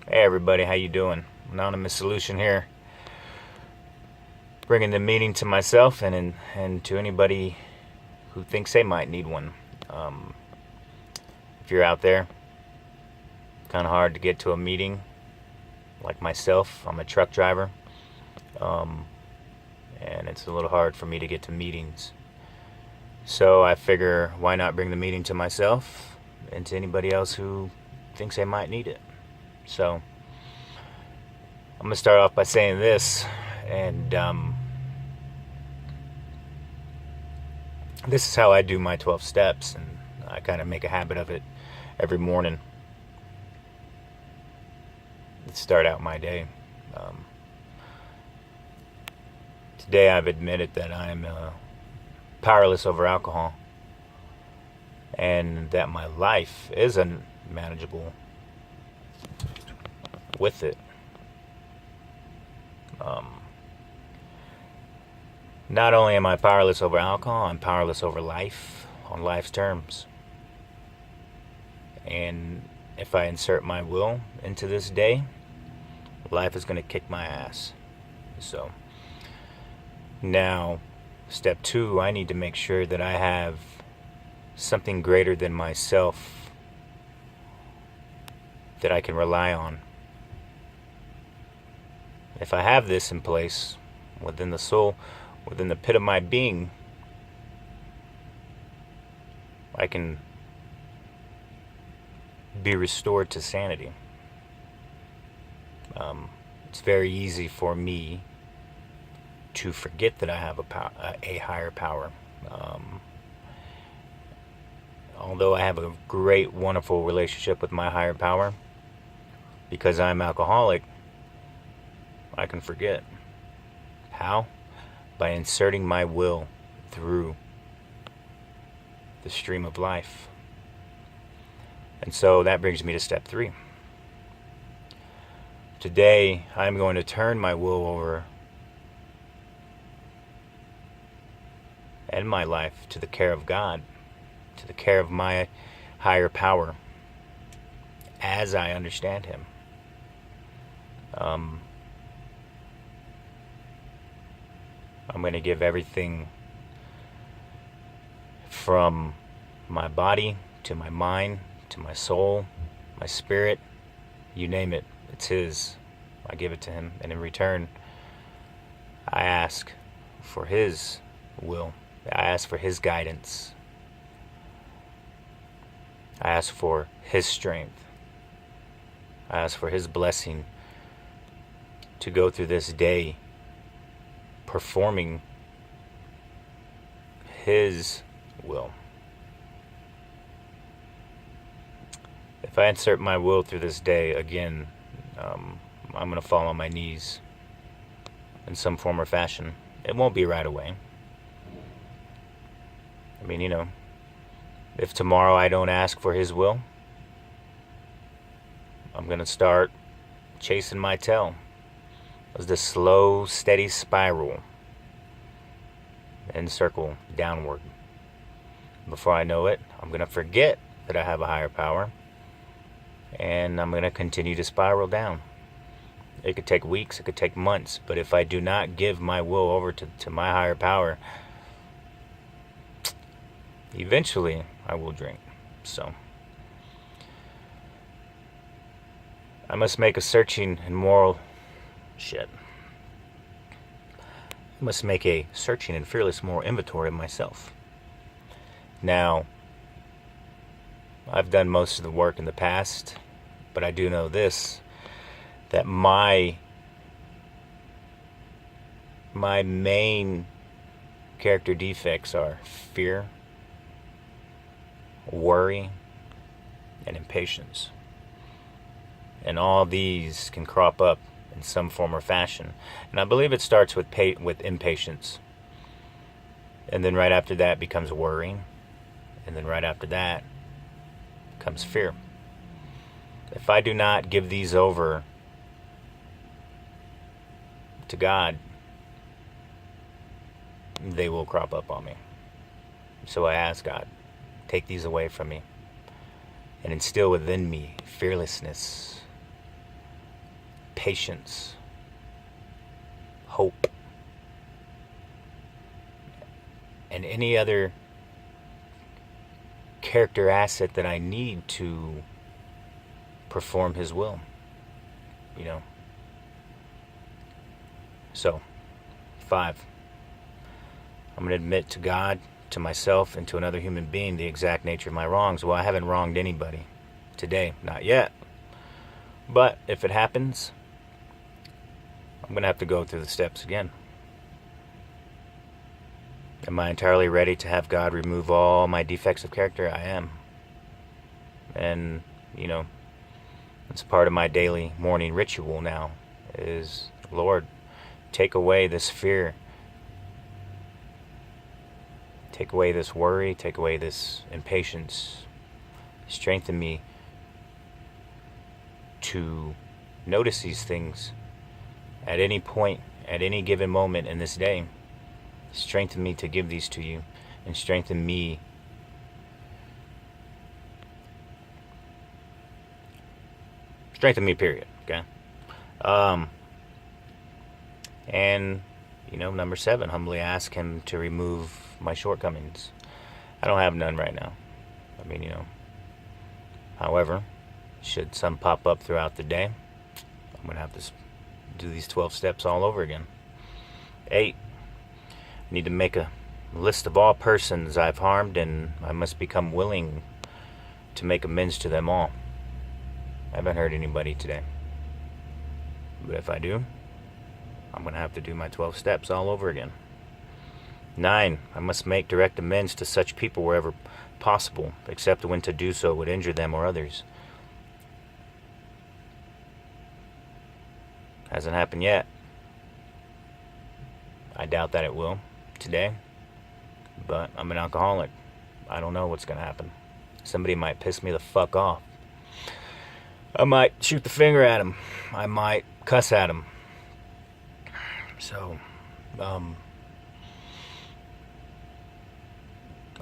Hey everybody, how you doing? Anonymous Solution here, bringing the meaning to myself and to anybody who thinks they might need one. Um, if you're out there, kind of hard to get to a meeting. Like myself, I'm a truck driver, um, and it's a little hard for me to get to meetings. So I figure, why not bring the meeting to myself and to anybody else who thinks they might need it. So I'm gonna start off by saying this, and this is how I do my 12 steps, and I kind of make a habit of it every morning to start out my day. Um, Today I've admitted that I'm powerless over alcohol and that my life is unmanageable with it. Um, Not only am I powerless over alcohol, I'm powerless over life on life's terms. And if I insert my will into this day, life is going to kick my ass. So now, step two, I need to make sure that I have something greater than myself that I can rely on. If I have this in place within the soul, within the pit of my being, I can be restored to sanity. It's very easy for me to forget that I have a higher power. Um, Although I have a great, wonderful relationship with my higher power, because I'm alcoholic, I can forget. How? By inserting my will through the stream of life. And so that brings me to step three. Today, I'm going to turn my will over and my life to the care of God, to the care of my higher power as I understand Him. I'm going to give everything from my body to my mind to my soul, my spirit, you name it, it's His. I give it to Him, and in return, I ask for His will. I ask for His guidance. I ask for His strength. I ask for His blessing to go through this day performing His will. If I insert my will through this day, again, I'm going to fall on my knees in some form or fashion. It won't be right away. I mean, if tomorrow I don't ask for His will, I'm going to start chasing my tail. It's the slow, steady spiral and circle downward. Before I know it, I'm going to forget that I have a higher power, and I'm going to continue to spiral down. It could take weeks, it could take months, but if I do not give my will over to my higher power, eventually I will drink. So I must make a searching and moral shit. I must make a searching and fearless moral inventory of myself. Now, I've done most of the work in the past, but I do know this, that my main character defects are fear, worry, and impatience. And all these can crop up in some form or fashion. And I believe it starts with impatience. And then right after that becomes worry. And then right after that comes fear. If I do not give these over to God, they will crop up on me. So I ask God, take these away from me and instill within me fearlessness, patience, hope, and any other character asset that I need to perform His will. You know. So, 5. I'm going to admit to God, to myself, and to another human being the exact nature of my wrongs. Well, I haven't wronged anybody today. Not yet. But if it happens, I'm going to have to go through the steps again. Am I entirely ready to have God remove all my defects of character? I am. And, you know, it's part of my daily morning ritual now is, Lord, take away this fear. Take away this worry. Take away this impatience. Strengthen me to notice these things at any point, at any given moment in this day. Strengthen me to give these to you, and strengthen me period. Okay. And you know, number 7, humbly ask Him to remove my shortcomings. I don't have none right now. I mean, you know, however, should some pop up throughout the day, I'm going to have to do these 12 steps all over again. 8, I need to make a list of all persons I've harmed, and I must become willing to make amends to them all. I haven't hurt anybody today. But if I do, I'm going to have to do my 12 steps all over again. 9, I must make direct amends to such people wherever possible, except when to do so would injure them or others. Hasn't happened yet. I doubt that it will today, but I'm an alcoholic. I don't know what's going to happen. Somebody might piss me the fuck off. I might shoot the finger at him. I might cuss at him. So,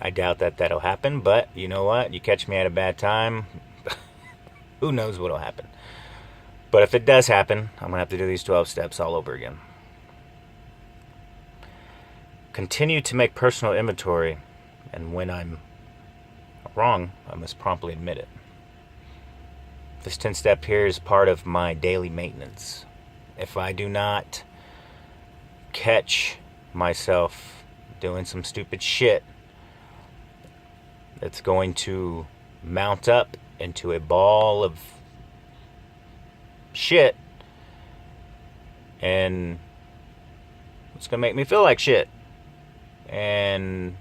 I doubt that that'll happen, but you know what? You catch me at a bad time, who knows what'll happen. But if it does happen, I'm going to have to do these 12 steps all over again. Continue to make personal inventory, and when I'm wrong, I must promptly admit it. This 10 step here is part of my daily maintenance. If I do not catch myself doing some stupid shit, it's going to mount up into a ball of shit, and it's going to make me feel like shit. And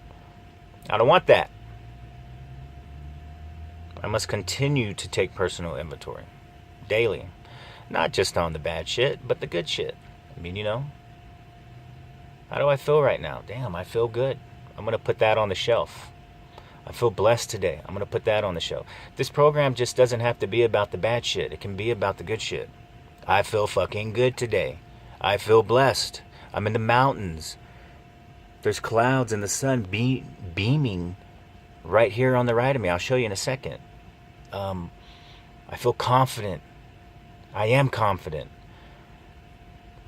I don't want that. I must continue to take personal inventory daily. Not just on the bad shit, but the good shit. I mean, you know, how do I feel right now? Damn, I feel good. I'm going to put that on the shelf. I feel blessed today. I'm going to put that on the shelf. This program just doesn't have to be about the bad shit. It can be about the good shit. I feel fucking good today. I feel blessed. I'm in the mountains. There's clouds and the sun beaming right here on the right of me. I'll show you in a second. I feel confident. I am confident.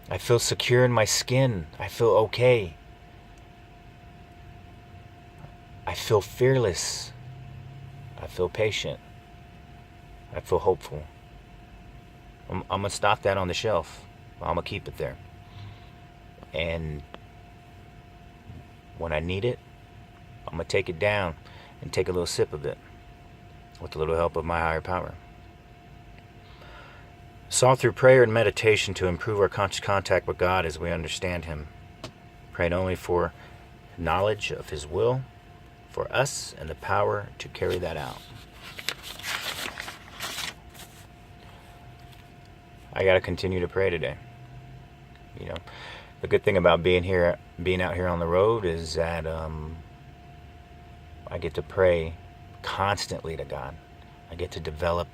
I feel secure in my skin. I feel okay. I feel fearless. I feel patient. I feel hopeful. I'm going to stop that on the shelf. I'm going to keep it there. And when I need it, I'm going to take it down and take a little sip of it with a little help of my higher power. Sought through prayer and meditation to improve our conscious contact with God as we understand Him. Praying only for knowledge of His will for us and the power to carry that out. I got to continue to pray today. You know, the good thing about being out here on the road is that I get to pray constantly to God. I get to develop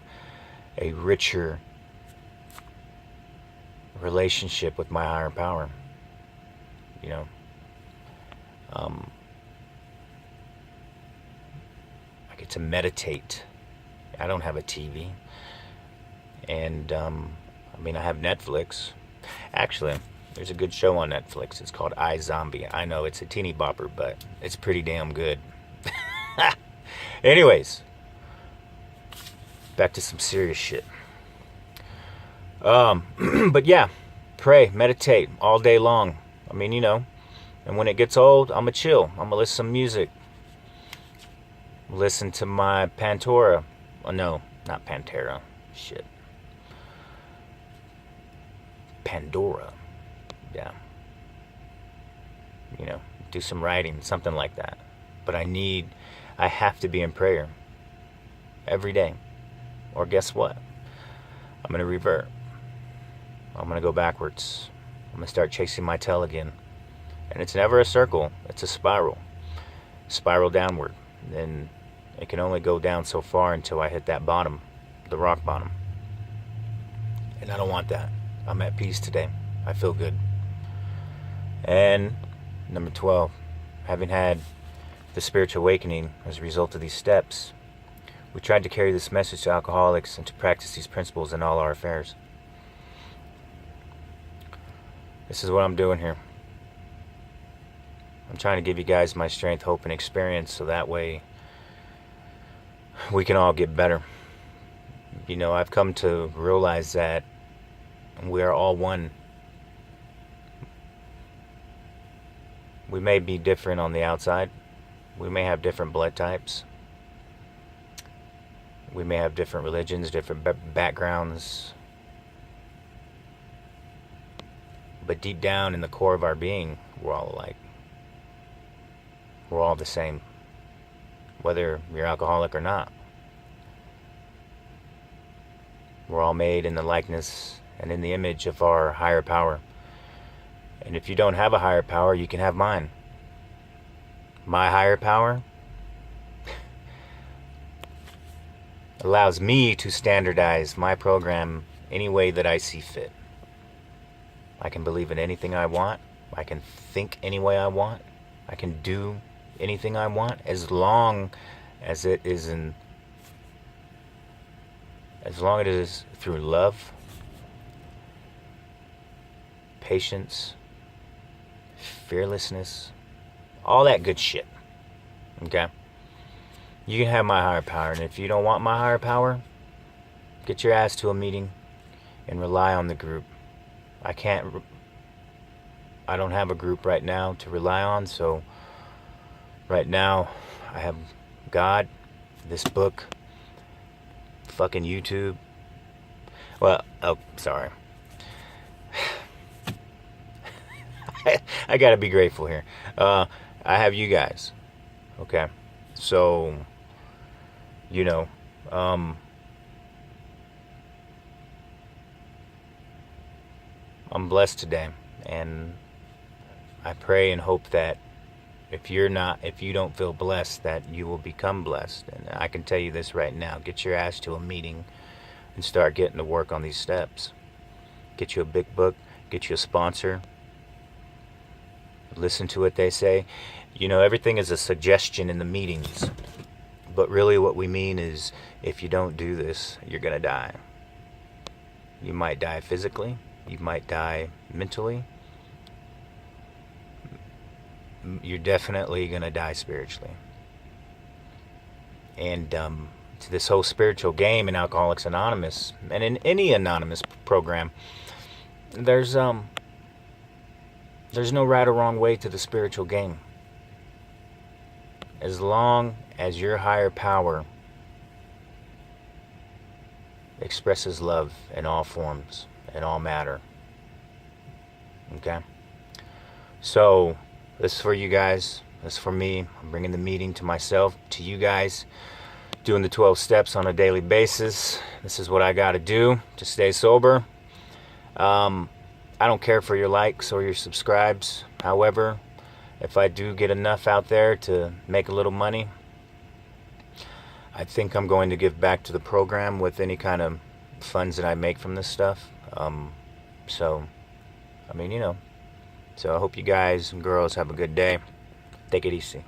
a richer relationship with my higher power. You know, I get to meditate. I don't have a TV, and I mean, I have Netflix. Actually, there's a good show on Netflix. It's called iZombie. I know it's a teeny bopper, but it's pretty damn good. Anyways, back to some serious shit. But yeah, pray, meditate all day long. I mean, and when it gets old, I'm gonna chill. I'm gonna listen to some music. Listen to my Pantora. Oh, no, not Pantera. Shit. Pandora. Yeah. Do some writing, something like that. But I have to be in prayer every day. Or guess what? I'm going to revert. I'm going to go backwards. I'm going to start chasing my tail again. And it's never a circle. It's a spiral. Spiral downward. And it can only go down so far until I hit that bottom, the rock bottom. And I don't want that. I'm at peace today. I feel good. And number 12, having had the spiritual awakening as a result of these steps, we tried to carry this message to alcoholics and to practice these principles in all our affairs. This is what I'm doing here. I'm trying to give you guys my strength, hope, and experience so that way we can all get better. I've come to realize that we are all one. We may be different on the outside. We may have different blood types. We may have different religions, different backgrounds. But deep down in the core of our being, we're all alike. We're all the same. Whether you're alcoholic or not. We're all made in the likeness and in the image of our higher power. And if you don't have a higher power, you can have mine. My higher power allows me to standardize my program any way that I see fit. I can believe in anything I want. I can think any way I want. I can do anything I want as long as it is through love, patience, fearlessness, all that good shit. Okay? You can have my higher power, and if you don't want my higher power, get your ass to a meeting and rely on the group. I don't have a group right now to rely on, so right now I have God, this book, fucking YouTube. Well, oh, sorry. I gotta be grateful here. I have you guys. Okay? So, I'm blessed today, and I pray and hope that if you don't feel blessed, that you will become blessed. And I can tell you this right now: get your ass to a meeting and start getting to work on these steps. Get you a big book, get you a sponsor, listen to what they say. Everything is a suggestion in the meetings, but really what we mean is, if you don't do this, you're gonna die. You might die physically. You might die mentally. You're definitely going to die spiritually. And to this whole spiritual game in Alcoholics Anonymous, and in any anonymous program, there's no right or wrong way to the spiritual game. As long as your higher power expresses love in all forms, in all matter. Okay? So, this is for you guys. This is for me. I'm bringing the meeting to myself, to you guys. Doing the 12 steps on a daily basis. This is what I got to do to stay sober. I don't care for your likes or your subscribes. However, if I do get enough out there to make a little money, I think I'm going to give back to the program with any kind of funds that I make from this stuff. So I hope you guys and girls have a good day. Take it easy.